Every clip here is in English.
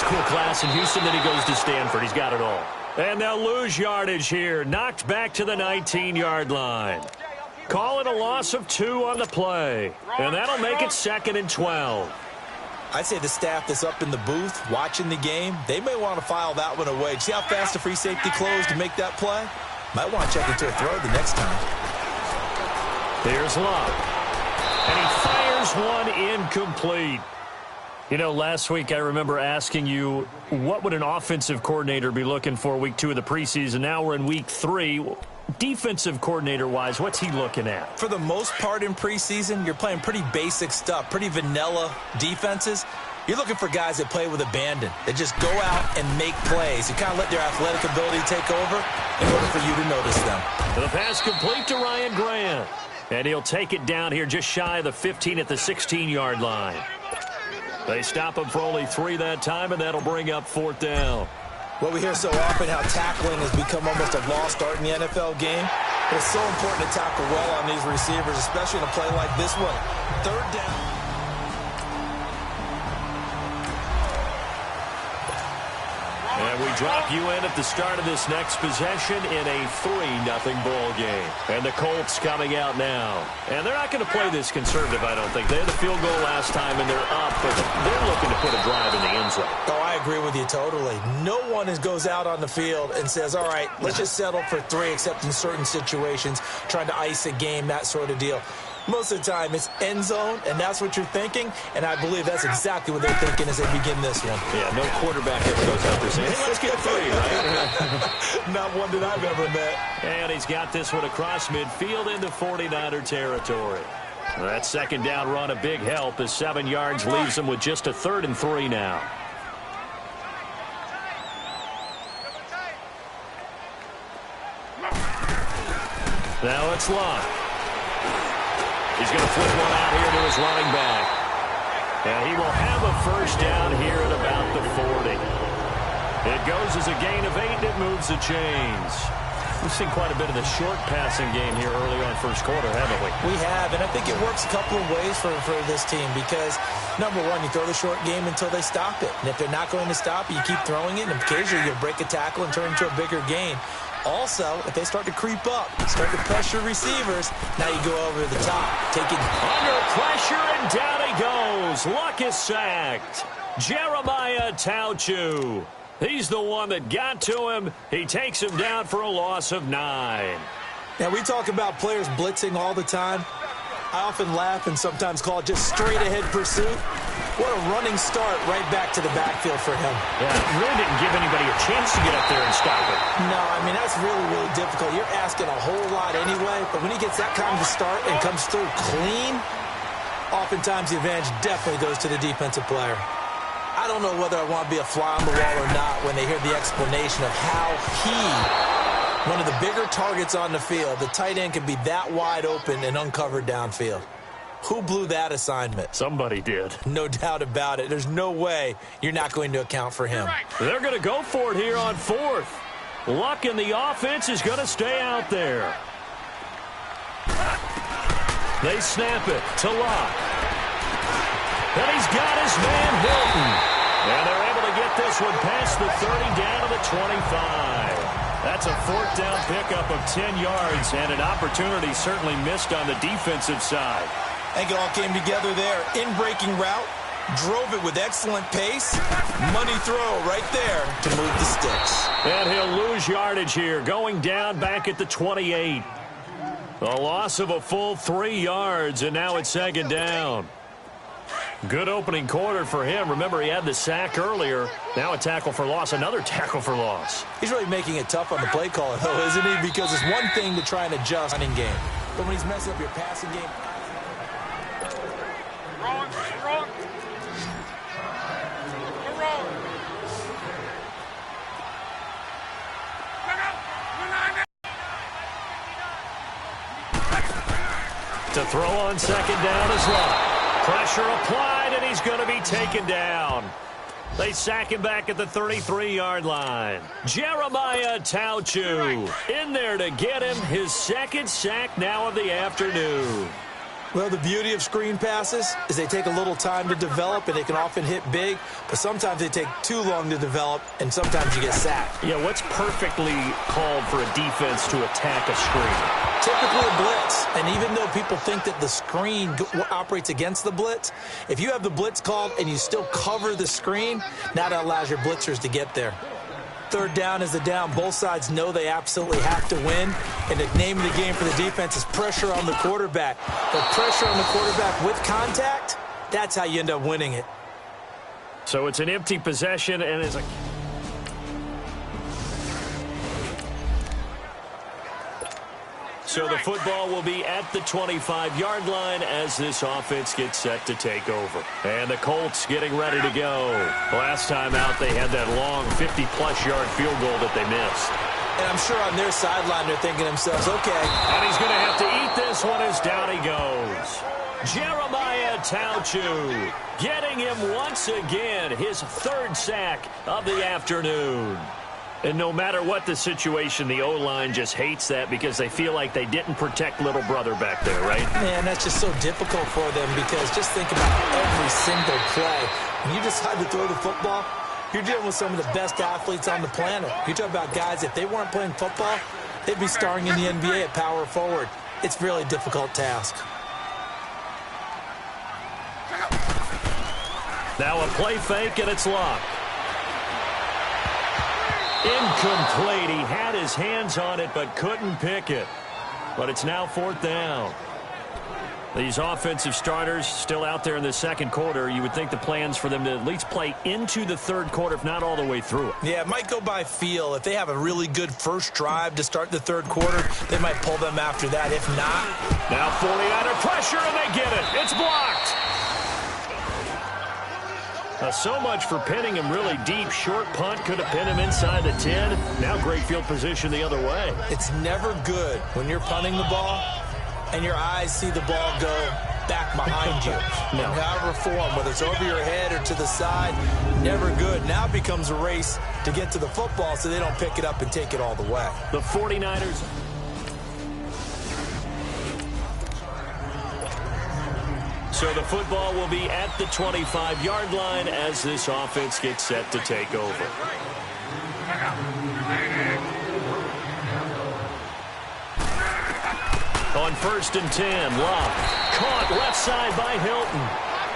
school class in Houston, then he goes to Stanford. He's got it all. And they'll lose yardage here. Knocked back to the 19-yard line. Call it a loss of 2 on the play. And that'll make it 2nd and 12. I'd say the staff that's up in the booth watching the game, they may want to file that one away. See how fast the free safety closed to make that play? Might want to check into a throw the next time. Here's Love. And he fires one incomplete. You know, last week I remember asking you, what would an offensive coordinator be looking for week 2 of the preseason? Now we're in week 3. Defensive coordinator-wise, what's he looking at? For the most part in preseason, you're playing pretty basic stuff, pretty vanilla defenses. You're looking for guys that play with abandon, that just go out and make plays. You kind of let their athletic ability take over in order for you to notice them. The pass complete to Ryan Grant. And he'll take it down here just shy of the 15 at the 16-yard line. They stop him for only 3 that time, and that'll bring up 4th down. Well, we hear so often how tackling has become almost a lost art in the NFL game. But it's so important to tackle well on these receivers, especially in a play like this one. 3rd down. And we drop you in at the start of this next possession in a 3-0 ball game. And the Colts coming out now. And they're not going to play this conservative, I don't think. They had the field goal last time, and they're up, but they're looking to put a drive in the end zone. Oh, I agree with you totally. No one goes out on the field and says, all right, let's just settle for 3, except in certain situations, trying to ice a game, that sort of deal. Most of the time, it's end zone, and that's what you're thinking, and I believe that's exactly what they're thinking as they begin this one. Yeah, no quarterback ever goes out there saying, hey, let's get 3, right? Not one that I've ever met. And he's got this one across midfield into 49er territory. That 2nd down run, a big help as 7 yards leaves him with just a 3rd and 3 now. Now it's Love. He's going to flip one out here to his running back. And he will have a 1st down here at about the 40. It goes as a gain of 8, and it moves the chains. We've seen quite a bit of the short passing game here early on first quarter, haven't we? We have, and I think it works a couple of ways for this team because, number one, you throw the short game until they stop it. And if they're not going to stop it, you keep throwing it, and occasionally you'll break a tackle and turn into a bigger gain. Also, if they start to creep up, start to pressure receivers, now you go over the top. Take it under pressure, and down he goes. Luck is sacked. Jeremiah Tauchu. He's the one that got to him. He takes him down for a loss of 9. Now, we talk about players blitzing all the time. I often laugh and sometimes call it just straight-ahead pursuit. What a running start right back to the backfield for him. Yeah, really didn't give anybody a chance to get up there and stop it. No, I mean, that's really, really difficult. You're asking a whole lot anyway, but when he gets that kind of start and comes through clean, oftentimes the advantage definitely goes to the defensive player. I don't know whether I want to be a fly on the wall or not when they hear the explanation of how one of the bigger targets on the field, the tight end can be that wide open and uncovered downfield. Who blew that assignment? Somebody did. No doubt about it. There's no way you're not going to account for him. They're going to go for it here on 4th. Luck in the offense is going to stay out there. They snap it to Luck. And he's got his man Hilton. And they're able to get this one past the 30 down to the 25. That's a 4th down pickup of 10 yards and an opportunity certainly missed on the defensive side. I think it all came together there. In-breaking route, drove it with excellent pace. Money throw right there to move the sticks. And he'll lose yardage here, going down back at the 28. A loss of a full 3 yards, and now it's 2nd down. Good opening quarter for him. Remember, he had the sack earlier. Now a tackle for loss, another tackle for loss. He's really making it tough on the play caller, though, isn't he? Because it's one thing to try and adjust running game. But when he's messing up your passing game... Wrong. To throw on 2nd down is Love. Pressure applied, and he's going to be taken down. They sack him back at the 33-yard line. Jeremiah Tauchu in there to get him his 2nd sack now of the afternoon. Well, the beauty of screen passes is they take a little time to develop, and they can often hit big, but sometimes they take too long to develop, and sometimes you get sacked. Yeah, what's perfectly called for a defense to attack a screen? Typically a blitz, and even though people think that the screen operates against the blitz, if you have the blitz called and you still cover the screen, now that allows your blitzers to get there. Third down is the down. Both sides know they absolutely have to win. And the name of the game for the defense is pressure on the quarterback. But pressure on the quarterback with contact, that's how you end up winning it. So it's an empty possession, and it's a... So the football will be at the 25-yard line as this offense gets set to take over. And the Colts getting ready to go. Last time out, they had that long 50-plus yard field goal that they missed. And I'm sure on their sideline, they're thinking to themselves, okay. And he's going to have to eat this one as down he goes. Jeremiah Tauchu getting him once again, his third sack of the afternoon. And no matter what the situation, the O-line just hates that because they feel like they didn't protect little brother back there, right? Man, that's just so difficult for them because just think about every single play. When you decide to throw the football, you're dealing with some of the best athletes on the planet. You talk about guys, if they weren't playing football, they'd be starring in the NBA at power forward. It's a really difficult task. Now a play fake, and it's locked. Incomplete. He had his hands on it but couldn't pick it. But it's now fourth down. These offensive starters still out there in the second quarter. You would think the plans for them to at least play into the third quarter, if not all the way through it. Yeah, it might go by feel. If they have a really good first drive to start the third quarter, they might pull them after that. If not... Now 40 under pressure, and they get it. It's blocked. So much for pinning him really deep. Short punt could have pinned him inside the 10. Now great field position the other way. It's never good when you're punting the ball and your eyes see the ball go back behind you. No. However form, whether it's over your head or to the side, never good. Now it becomes a race to get to the football so they don't pick it up and take it all the way. The 49ers... So the football will be at the 25-yard line as this offense gets set to take over. On 1st and 10, Love caught left side by Hilton.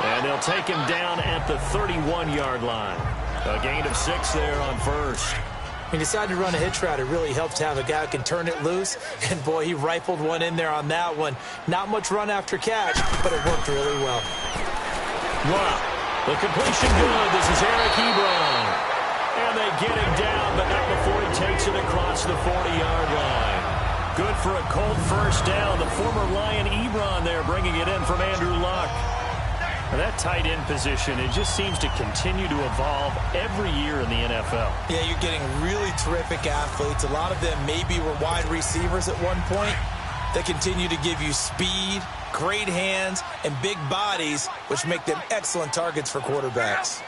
And they'll take him down at the 31-yard line. A gain of 6 there on first. He decided to run a hitch route. It really helps to have a guy who can turn it loose. And, boy, he rifled one in there on that one. Not much run after catch, but it worked really well. Wow. The completion good. This is Eric Ebron. And they get him down, but not before he takes it across the 40-yard line. Good for a Colt first down. The former Lion Ebron there bringing it in from Andrew Luck. That tight end position, it just seems to continue to evolve every year in the NFL. Yeah, you're getting really terrific athletes. A lot of them maybe were wide receivers at one point. They continue to give you speed, great hands, and big bodies, which make them excellent targets for quarterbacks.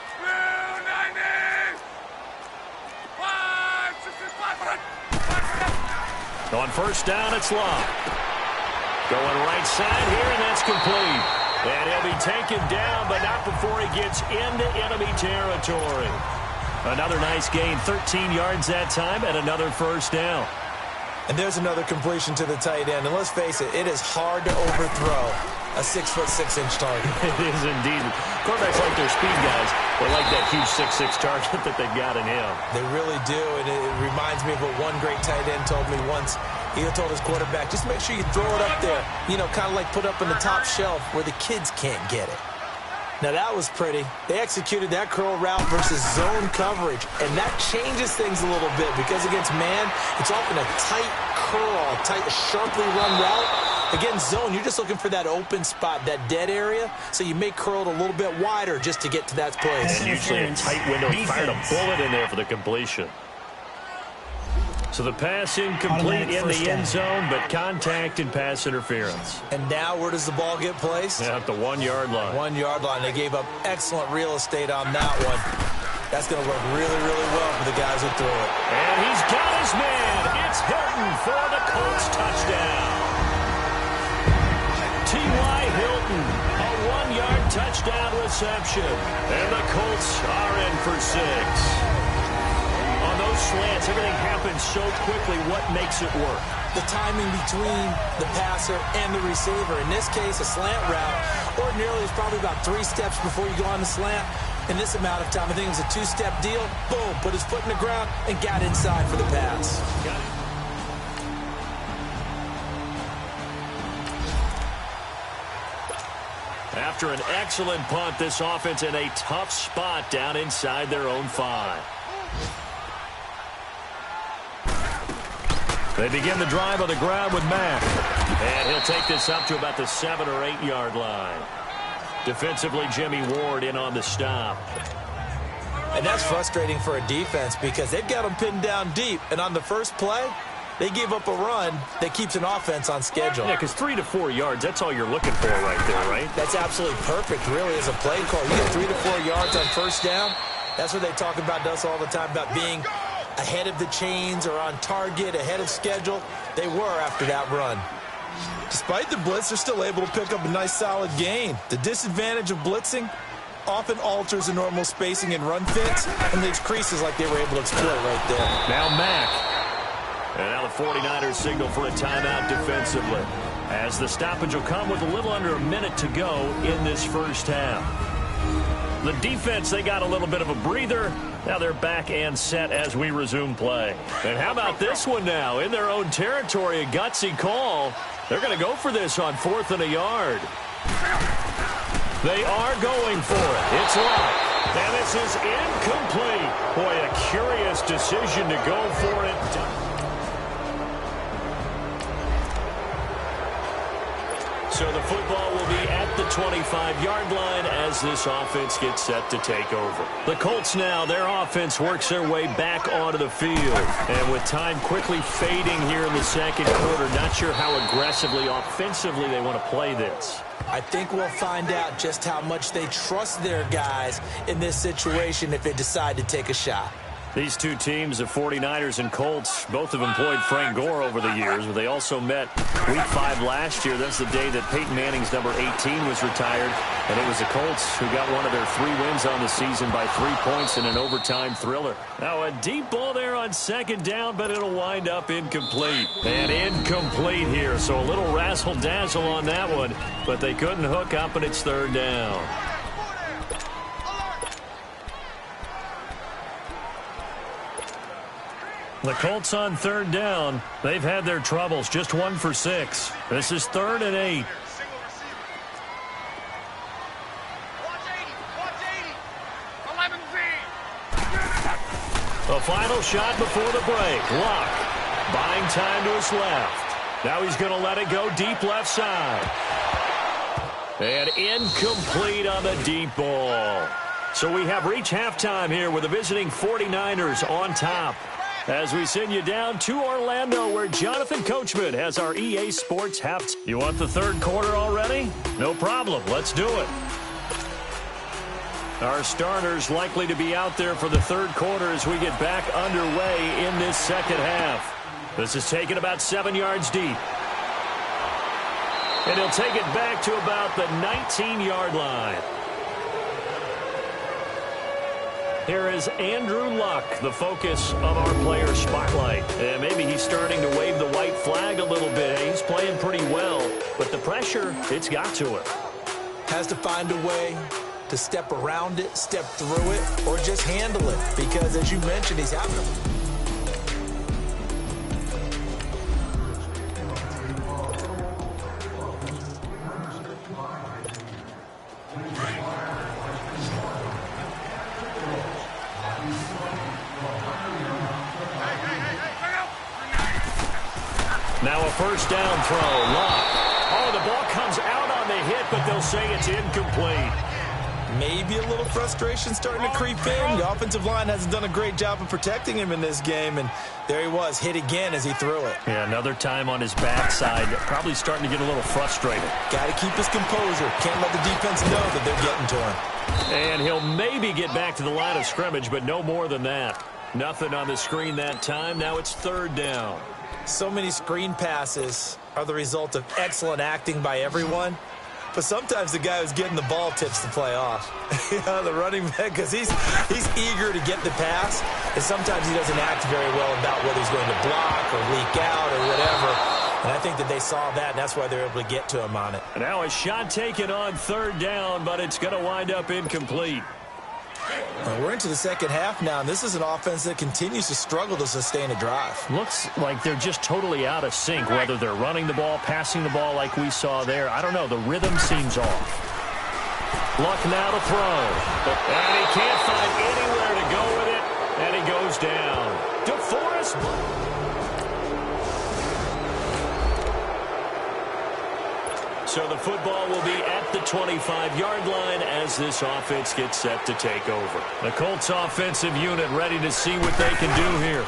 On first down, it's Love. Going right side here, and that's complete. And he'll be taken down, but not before he gets into enemy territory. Another nice gain, 13 yards that time, and another first down. And there's another completion to the tight end. And let's face it, it is hard to overthrow a 6'6" target. It is indeed. Quarterbacks like their speed guys. They like that huge 6'6" target that they've got in him. They really do, and it reminds me of what one great tight end told me once. He told his quarterback, just make sure you throw it up there. You know, kind of like put up on the top shelf where the kids can't get it. Now, that was pretty. They executed that curl route versus zone coverage, and that changes things a little bit because against man, it's often a tight curl, tight, sharply run route. Against zone, you're just looking for that open spot, that dead area, so you may curl it a little bit wider just to get to that place. And usually a tight window, fired a bullet in there for the completion. So the pass incomplete in the end zone, but contact and pass interference. And now where does the ball get placed? At the 1-yard line. 1-yard line. They gave up excellent real estate on that one. That's going to work really, really well for the guys who throw it. And he's got his man. It's Hilton for the Colts touchdown. T.Y. Hilton Madden. A 1-yard touchdown reception. And the Colts are in for 6. On those slants, everything happens so quickly. What makes it work? The timing between the passer and the receiver. In this case, a slant route ordinarily is probably about 3 steps before you go on the slant. In this amount of time, I think it was a 2-step deal. Boom, put his foot in the ground and got inside for the pass. After an excellent punt, this offense in a tough spot down inside their own 5. They begin the drive on the ground with Mack. And he'll take this up to about the 7 or 8 yard line. Defensively, Jimmy Ward in on the stop. And that's frustrating for a defense because they've got them pinned down deep. And on the first play, they gave up a run that keeps an offense on schedule. Yeah, because 3 to 4 yards, that's all you're looking for right there, right? That's absolutely perfect, really, as a play call. You get 3 to 4 yards on first down. That's what they talk about us all the time, about being ahead of the chains or on target, ahead of schedule. They were after that run. Despite the blitz, they're still able to pick up a nice, solid gain. The disadvantage of blitzing often alters the normal spacing and run fits and leaves creases like they were able to exploit right there. Now Mack. And now the 49ers signal for a timeout defensively, as the stoppage will come with a little under a minute to go in this first half. The defense, they got a little bit of a breather. Now they're back and set as we resume play. And how about this one now? In their own territory, a gutsy call. They're going to go for this on 4th and a yard. They are going for it. It's locked. And this is incomplete. Boy, a curious decision to go for it. So the football will be at the 25-yard line as this offense gets set to take over. The Colts now, their offense works their way back onto the field. And with time quickly fading here in the second quarter, not sure how aggressively, offensively they want to play this. I think we'll find out just how much they trust their guys in this situation if they decide to take a shot. These two teams, the 49ers and Colts, both have employed Frank Gore over the years, but they also met Week 5 last year. That's the day that Peyton Manning's number 18 was retired, and it was the Colts who got one of their 3 wins on the season by 3 points in an overtime thriller. Now a deep ball there on second down, but it'll wind up incomplete. And incomplete here, so a little razzle-dazzle on that one, but they couldn't hook up, and it's 3rd down. The Colts on 3rd down. They've had their troubles. Just 1 for 6. This is 3rd and 8. The final shot before the break. Luck buying time to his left. Now he's going to let it go deep left side. And incomplete on the deep ball. So we have reached halftime here with the visiting 49ers on top. As we send you down to Orlando, where Jonathan Coachman has our EA Sports Heft. You want the 3rd quarter already? No problem. Let's do it. Our starters likely to be out there for the 3rd quarter as we get back underway in this second half. This is taken about 7 yards deep. And he'll take it back to about the 19-yard line. Here is Andrew Luck, the focus of our player spotlight. And maybe he's starting to wave the white flag a little bit. He's playing pretty well, but the pressure, it's got to him. Has to find a way to step around it, step through it, or just handle it. Because, as you mentioned, he's having a... Now a first down throw. Luck. Oh, the ball comes out on the hit, but they'll say it's incomplete. Maybe a little frustration starting to creep in. The offensive line hasn't done a great job of protecting him in this game, and there he was, hit again as he threw it. Yeah, another time on his backside. Probably starting to get a little frustrated. Got to keep his composure. Can't let the defense know that they're getting to him. And he'll maybe get back to the line of scrimmage, but no more than that. Nothing on the screen that time. Now it's 3rd down. So many screen passes are the result of excellent acting by everyone. But sometimes the guy who's getting the ball tips the play off. The running back, because he's eager to get the pass, and sometimes he doesn't act very well about whether he's going to block or leak out or whatever. And I think that they saw that, and that's why they're able to get to him on it. Now a shot taken on third down, but it's going to wind up incomplete. Well, we're into the second half now, and this is an offense that continues to struggle to sustain a drive. Looks like they're just totally out of sync, whether they're running the ball, passing the ball like we saw there. I don't know. The rhythm seems off. Luck now to throw. And he can't find anywhere to go with it, and he goes down. DeForest. So the football will be at the 25-yard line as this offense gets set to take over. The Colts offensive unit ready to see what they can do here.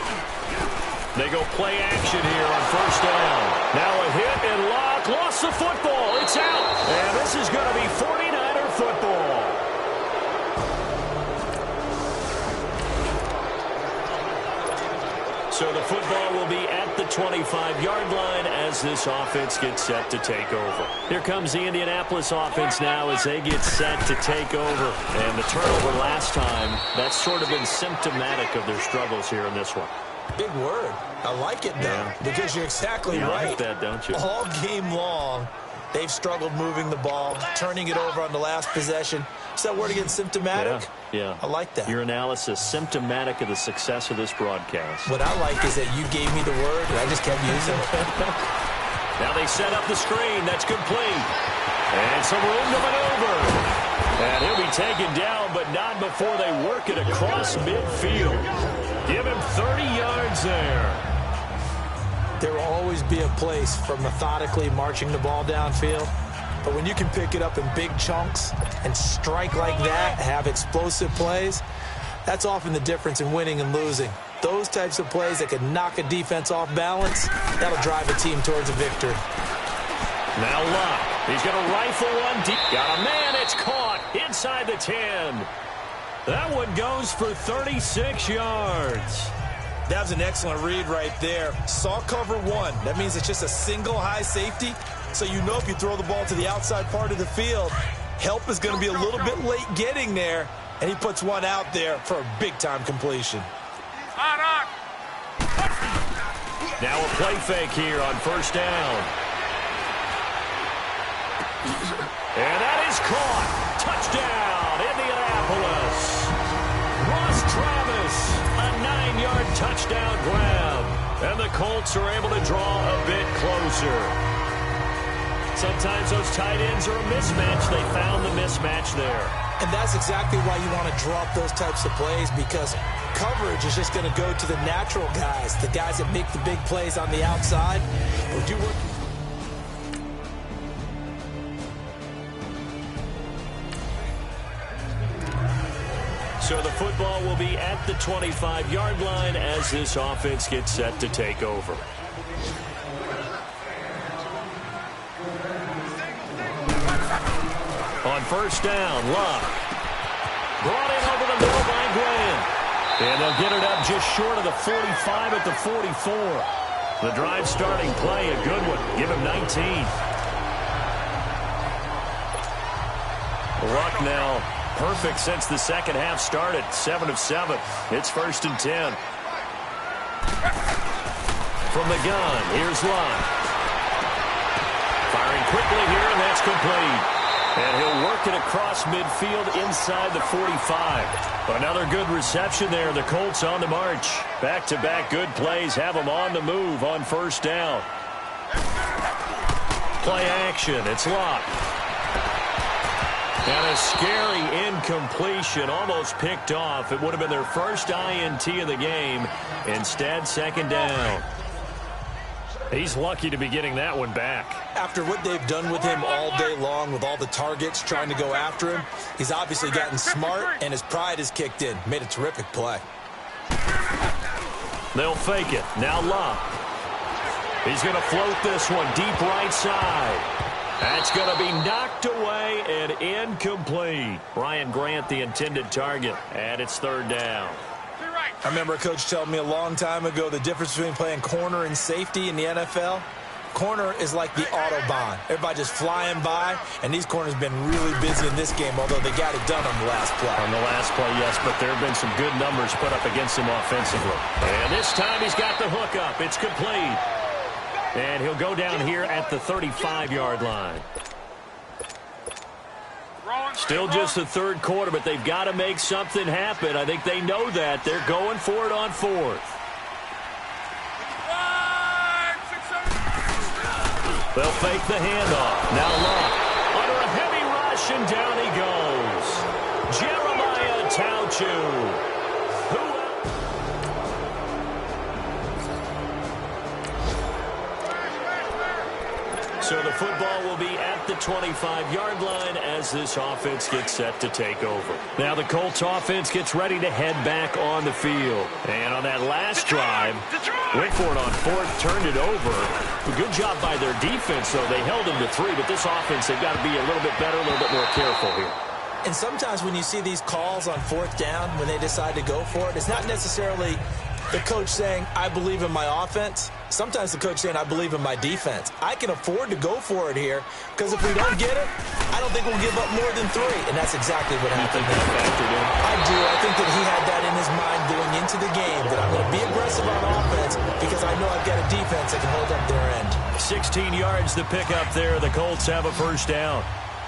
They go play action here on first down. Now a hit and Locke lost the football. It's out. And this is going to be 49er football. So the football will be at the 25-yard line as this offense gets set to take over. Here comes the Indianapolis offense now as they get set to take over. And the turnover last time, that's sort of been symptomatic of their struggles here in this one. Big word. I like it, though, because you're exactly right. You like that, don't you? All game long, they've struggled moving the ball, turning it over on the last possession. Is that word again, symptomatic? Yeah. I like that. Your analysis, symptomatic of the success of this broadcast. What I like is that you gave me the word, and I just kept using it. Now they set up the screen. That's complete. And some room to maneuver. And he'll be taken down, but not before they work it across midfield. Give him 30 yards there. There will always be a place for methodically marching the ball downfield. But when you can pick it up in big chunks and strike like that, have explosive plays, that's often the difference in winning and losing. Those types of plays that can knock a defense off balance, that'll drive a team towards a victory. Now Luck. He's going to rifle one deep. Got a man. It's caught inside the 10. That one goes for 36 yards. That was an excellent read right there. Saw cover one. That means it's just a single high safety. So you know if you throw the ball to the outside part of the field, help is going to be a little bit late getting there. And he puts one out there for a big-time completion. Now a play fake here on first down. And that is caught. Touchdown, Indianapolis. Ross Travis, a 9-yard touchdown grab. And the Colts are able to draw a bit closer. Sometimes those tight ends are a mismatch. They found the mismatch there. And that's exactly why you want to drop those types of plays, because coverage is just going to go to the natural guys, the guys that make the big plays on the outside. Would you work? So the football will be at the 25-yard line as this offense gets set to take over. On first down, Luck. Brought in over the middle by Graham. And they'll get it up just short of the 45 at the 44. The drive starting play, a good one. Give him 19. Luck now perfect since the second half started. 7 of 7. It's first and 10. From the gun, here's Luck. Firing quickly here, and that's complete. And he'll work it across midfield inside the 45. Another good reception there. The Colts on the march. Back-to-back good plays have them on the move on first down. Play action. It's Luck. And a scary incompletion, almost picked off. It would have been their first INT of the game. Instead, second down. He's lucky to be getting that one back. After what they've done with him all day long, with all the targets trying to go after him, he's obviously gotten smart, and his pride has kicked in. Made a terrific play. They'll fake it. Now Luck. He's going to float this one deep right side. That's going to be knocked away and incomplete. Brian Grant, the intended target, and it's third down. I remember a coach telling me a long time ago the difference between playing corner and safety in the NFL. corner is like the Autobahn. Everybody just flying by, and these corners been really busy in this game, although they got it done on the last play. On the last play, yes, but there have been some good numbers put up against him offensively. And this time he's got the hook up. It's complete. And he'll go down here at the 35-yard line. Still just the third quarter, but they've got to make something happen. I think they know that. They're going for it on fourth. They'll fake the handoff. Now Luck under a heavy rush, and down he goes. Jeremiah Tauchu. So the football will be at the 25-yard line as this offense gets set to take over. Now the Colts offense gets ready to head back on the field. And on that last drive, went for it on fourth, turned it over. A good job by their defense, though. They held them to 3, but this offense, they've got to be a little bit better, a little bit more careful here. And sometimes when you see these calls on fourth down, when they decide to go for it, it's not necessarily the coach saying, I believe in my offense. Sometimes the coach saying, I believe in my defense. I can afford to go for it here because if we don't get it, I don't think we'll give up more than 3. And that's exactly what happened. I do. I think that he had that in his mind going into the game, that I'm going to be aggressive on offense because I know I've got a defense that can hold up their end. 16 yards to pick up there. The Colts have a first down.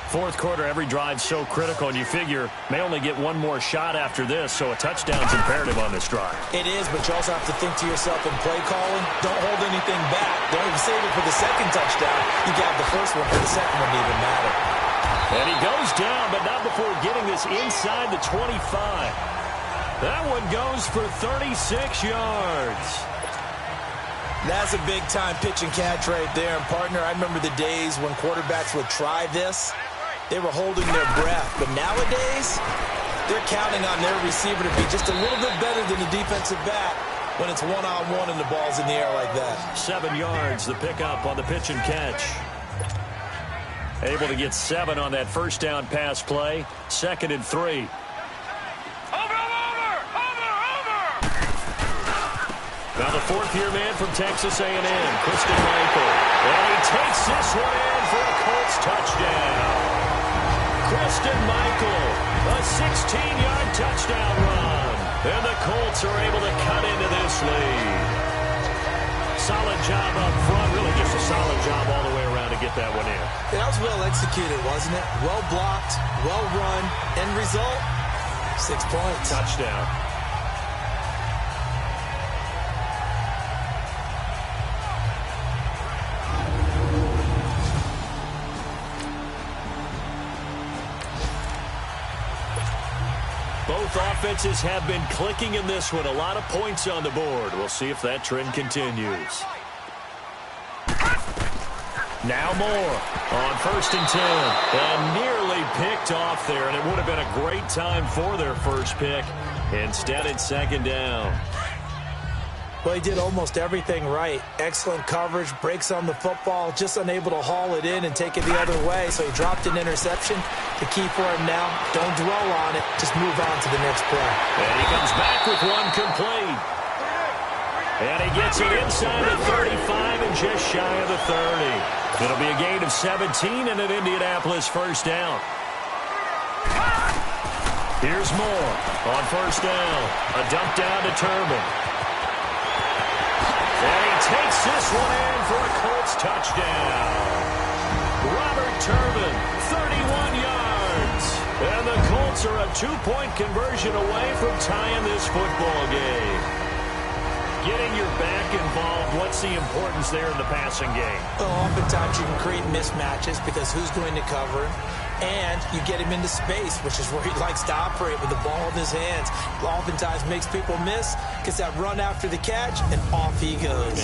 Fourth quarter, every drive's so critical, and you figure may only get one more shot after this, so a touchdown's imperative on this drive. It is, but you also have to think to yourself in play calling, don't hold anything back. Don't even save it for the second touchdown. You got the first one for the second one to even matter. And he goes down, but not before getting this inside the 25. That one goes for 36 yards. That's a big-time pitch and catch right there. And, partner, I remember the days when quarterbacks would try this. They were holding their breath. But nowadays, they're counting on their receiver to be just a little bit better than the defensive back when it's one-on-one and the ball's in the air like that. 7 yards, the pickup on the pitch and catch. Able to get 7 on that first down pass play. 2nd and 3. Now the fourth-year man from Texas A&M, Christian Michael. And he takes this one in for a Colts touchdown. Christian Michael, a 16-yard touchdown run. And the Colts are able to cut into this lead. Solid job up front, really just a solid job all the way around to get that one in. That was well executed, wasn't it? Well blocked, well run. End result, 6 points. Touchdown. Both offenses have been clicking in this one. A lot of points on the board. We'll see if that trend continues. Now more on 1st and 10. And nearly picked off there, and it would have been a great time for their first pick. Instead, it's 2nd down. Well, he did almost everything right. Excellent coverage, breaks on the football, just unable to haul it in and take it the other way. So he dropped an interception. The key for him now, don't dwell on it. Just move on to the next play. And he comes back with one complete. And he gets it inside the 35 and just shy of the 30. It'll be a gain of 17 and an Indianapolis first down. Here's more on 1st down. A dump down to Turbin. And he takes this one in for a Colts touchdown. Robert Turbin, 31 yards. And the Colts are a 2-point conversion away from tying this football game. Getting your back involved, what's the importance there in the passing game? Well, oftentimes you can create mismatches because who's going to cover him? And you get him into space, which is where he likes to operate with the ball in his hands. Oftentimes makes people miss, gets that run after the catch, and off he goes.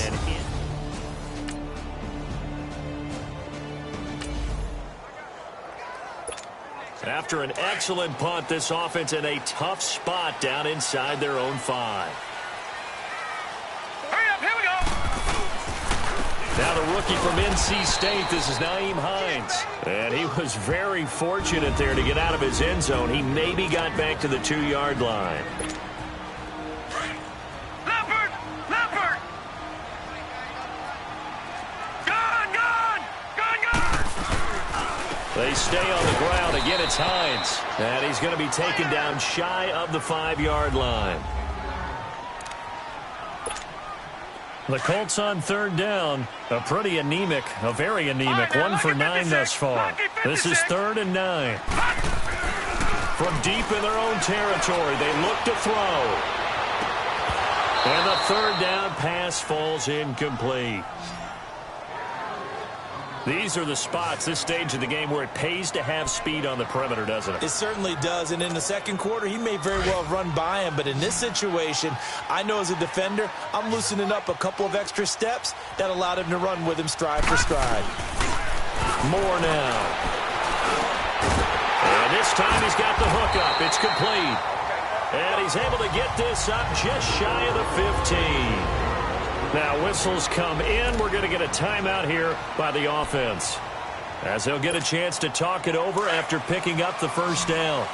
After an excellent punt, this offense in a tough spot down inside their own 5. Now the rookie from NC State, this is Nyheim Hines. And he was very fortunate there to get out of his end zone. He maybe got back to the 2-yard line. Leopard! Leopard! Go! They stay on the ground. Again, it's Hines. And he's going to be taken down shy of the 5-yard line. The Colts on third down. A very anemic. 1 for 9 thus far. This is 3rd and 9. From deep in their own territory, they look to throw. And the third down pass falls incomplete. These are the spots, this stage of the game, where it pays to have speed on the perimeter, doesn't it? It certainly does, and in the second quarter, he may very well have run by him, but in this situation, I know as a defender, I'm loosening up a couple of extra steps that allowed him to run with him stride for stride. More now. And this time he's got the hook up. It's complete. And he's able to get this up just shy of the 15. Now, whistles come in. We're going to get a timeout here by the offense, as they'll get a chance to talk it over after picking up the first down.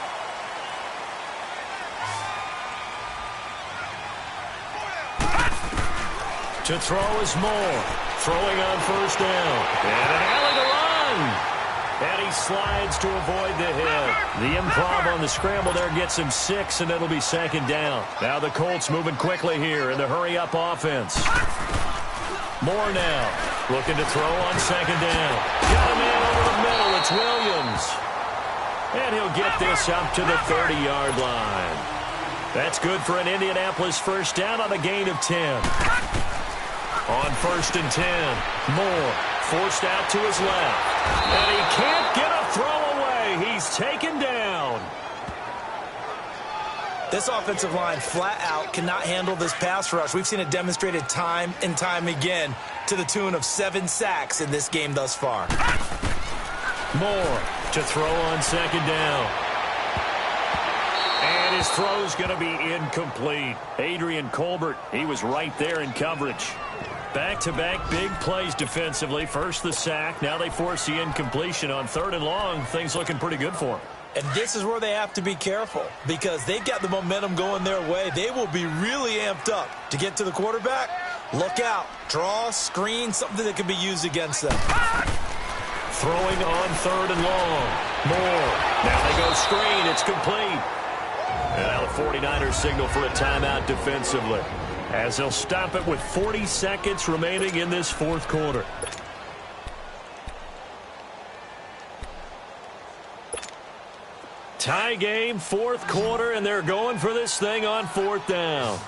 To throw is Moore. Throwing on first down. And an alley to run. And he slides to avoid the hit. The improv on the scramble there gets him 6, and it'll be second down. Now the Colts moving quickly here in the hurry-up offense. More now. Looking to throw on second down. Got a man over the middle. It's Williams. And he'll get this up to the 30-yard line. That's good for an Indianapolis first down on a gain of 10. On 1st and 10, Moore forced out to his left. And he can't get a throw away. He's taken down. This offensive line flat out cannot handle this pass rush. We've seen it demonstrated time and time again to the tune of 7 sacks in this game thus far. Moore to throw on second down. And his throw's going to be incomplete. Adrian Colbert, he was right there in coverage. Back-to-back big plays defensively. First the sack. Now they force the incompletion on 3rd and long. Things looking pretty good for them. And this is where they have to be careful, because they've got the momentum going their way. They will be really amped up to get to the quarterback. Look out. Draw, screen, something that can be used against them. Throwing on 3rd and long. Moore. Now they go screen. It's complete. And now the 49ers signal for a timeout defensively, as they'll stop it with 40 seconds remaining in this fourth quarter. Tie game, fourth quarter, and they're going for this thing on 4th down.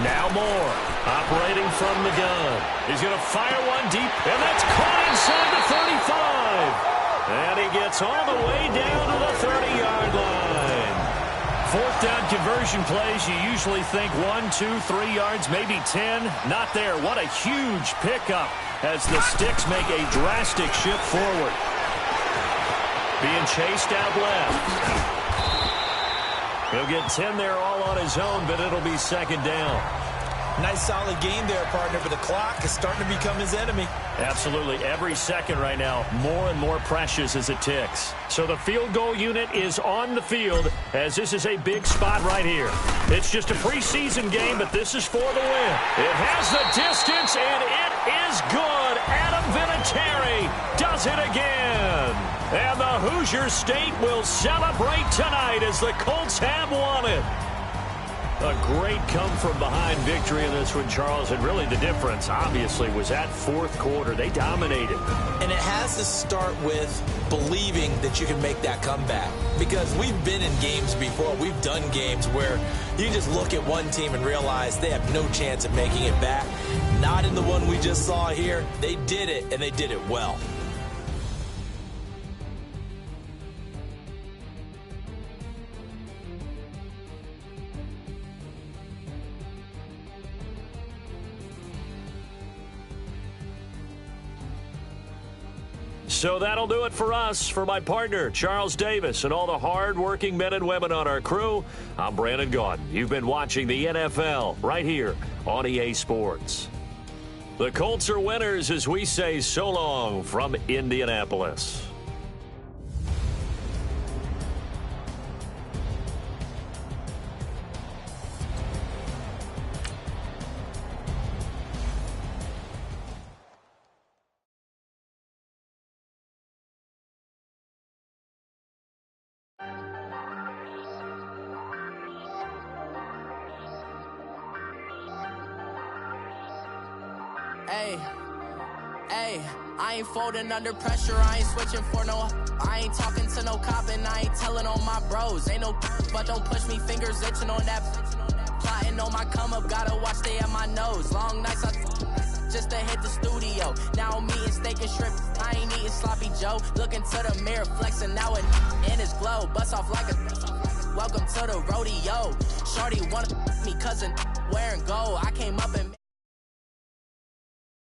Now Moore, operating from the gun. He's going to fire one deep, and that's caught inside the 35. And he gets all the way down to the 30-yard line. 4th down conversion plays, you usually think 1, 2, 3 yards, maybe 10. Not there. What a huge pickup as the Sticks make a drastic shift forward. Being chased out left. He'll get 10 there all on his own, but it'll be second down. Nice solid game there, partner, but the clock is starting to become his enemy. Absolutely. Every second right now, more and more precious as it ticks. So the field goal unit is on the field, as this is a big spot right here. It's just a preseason game, but this is for the win. It has the distance, and it is good. Adam Vinatieri does it again. And the Hoosier State will celebrate tonight as the Colts have won it. A great come-from-behind victory in this one, Charles, and really the difference, obviously, was that fourth quarter. They dominated. And it has to start with believing that you can make that comeback, because we've been in games before. We've done games where you just look at one team and realize they have no chance of making it back. Not in the one we just saw here. They did it, and they did it well. So that'll do it for us. For my partner, Charles Davis, and all the hard-working men and women on our crew, I'm Brandon Gaudin. You've been watching the NFL right here on EA Sports. The Colts are winners as we say so long from Indianapolis. Ayy, I ain't folding under pressure, I ain't switching for no. I ain't talking to no cop and I ain't telling on my bros. Ain't no but don't push me, fingers itching on that. Plotting on my come up, gotta watch stay at my nose. Long nights just to hit the studio. Now I'm eating steak and shrimp, I ain't eating sloppy Joe. Looking to the mirror, flexing now it in his glow. Bust off like a welcome to the rodeo. Shorty wanna me cousin wearing gold. I came up and